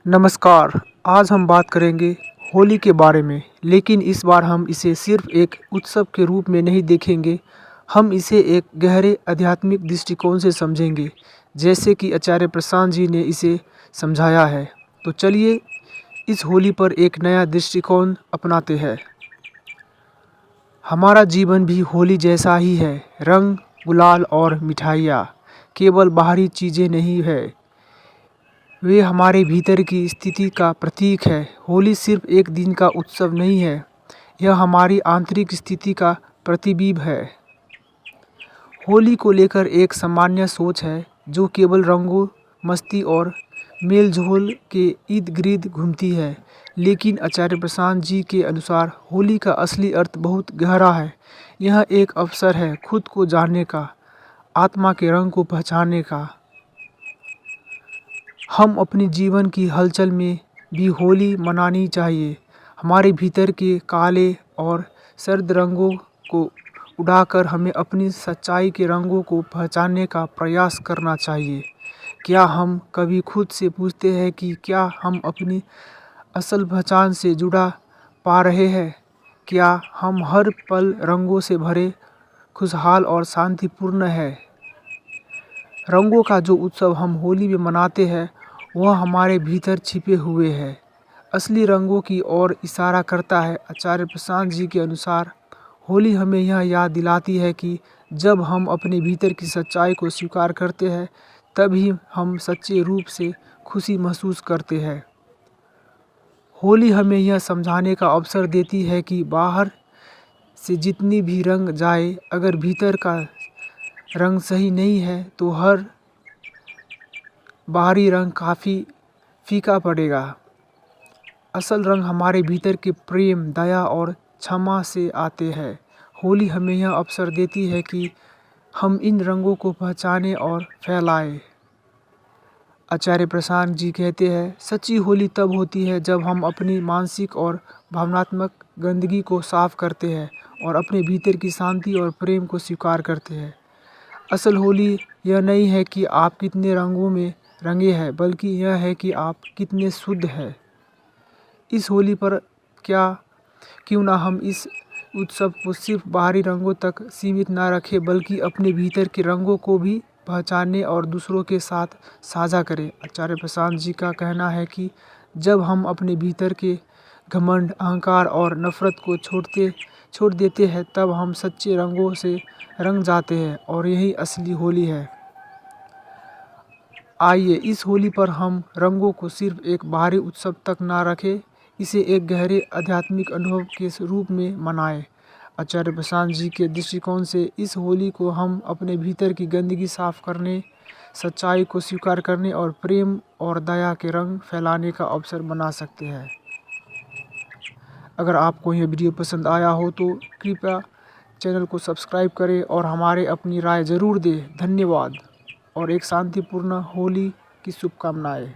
नमस्कार। आज हम बात करेंगे होली के बारे में, लेकिन इस बार हम इसे सिर्फ एक उत्सव के रूप में नहीं देखेंगे। हम इसे एक गहरे आध्यात्मिक दृष्टिकोण से समझेंगे, जैसे कि आचार्य प्रशांत जी ने इसे समझाया है। तो चलिए इस होली पर एक नया दृष्टिकोण अपनाते हैं। हमारा जीवन भी होली जैसा ही है। रंग, गुलाल और मिठाइयाँ केवल बाहरी चीज़ें नहीं है, वे हमारे भीतर की स्थिति का प्रतीक है। होली सिर्फ एक दिन का उत्सव नहीं है, यह हमारी आंतरिक स्थिति का प्रतिबिंब है। होली को लेकर एक सामान्य सोच है जो केवल रंगों, मस्ती और मेल-जोल के इर्द-गिर्द घूमती है। लेकिन आचार्य प्रशांत जी के अनुसार होली का असली अर्थ बहुत गहरा है। यह एक अवसर है खुद को जानने का, आत्मा के रंग को पहचानने का। हम अपने जीवन की हलचल में भी होली मनानी चाहिए। हमारे भीतर के काले और सर्द रंगों को उड़ाकर हमें अपनी सच्चाई के रंगों को पहचानने का प्रयास करना चाहिए। क्या हम कभी खुद से पूछते हैं कि क्या हम अपनी असल पहचान से जुड़ा पा रहे हैं? क्या हम हर पल रंगों से भरे, खुशहाल और शांतिपूर्ण है? रंगों का जो उत्सव हम होली में मनाते हैं वह हमारे भीतर छिपे हुए है, असली रंगों की ओर इशारा करता है। आचार्य प्रशांत जी के अनुसार होली हमें यह याद दिलाती है कि जब हम अपने भीतर की सच्चाई को स्वीकार करते हैं तभी हम सच्चे रूप से खुशी महसूस करते हैं। होली हमें यह समझाने का अवसर देती है कि बाहर से जितनी भी रंग जाए, अगर भीतर का रंग सही नहीं है तो हर बाहरी रंग काफ़ी फीका पड़ेगा। असल रंग हमारे भीतर के प्रेम, दया और क्षमा से आते हैं। होली हमें यह अवसर देती है कि हम इन रंगों को पहचानें और फैलाएं। आचार्य प्रशांत जी कहते हैं, सच्ची होली तब होती है जब हम अपनी मानसिक और भावनात्मक गंदगी को साफ करते हैं और अपने भीतर की शांति और प्रेम को स्वीकार करते हैं। असल होली यह नहीं है कि आप कितने रंगों में रंगे हैं, बल्कि यह है कि आप कितने शुद्ध हैं। इस होली पर क्यों ना हम इस उत्सव को सिर्फ बाहरी रंगों तक सीमित ना रखें, बल्कि अपने भीतर के रंगों को भी पहचानें और दूसरों के साथ साझा करें। आचार्य प्रशांत जी का कहना है कि जब हम अपने भीतर के घमंड, अहंकार और नफरत को छोड़ देते हैं तब हम सच्चे रंगों से रंग जाते हैं और यही असली होली है। आइए इस होली पर हम रंगों को सिर्फ एक बाहरी उत्सव तक ना रखें, इसे एक गहरे आध्यात्मिक अनुभव के रूप में मनाएं। आचार्य प्रशांत जी के दृष्टिकोण से इस होली को हम अपने भीतर की गंदगी साफ करने, सच्चाई को स्वीकार करने और प्रेम और दया के रंग फैलाने का अवसर बना सकते हैं। अगर आपको यह वीडियो पसंद आया हो तो कृपया चैनल को सब्सक्राइब करें और हमारे अपनी राय ज़रूर दें। धन्यवाद और एक शांतिपूर्ण होली की शुभकामनाएं।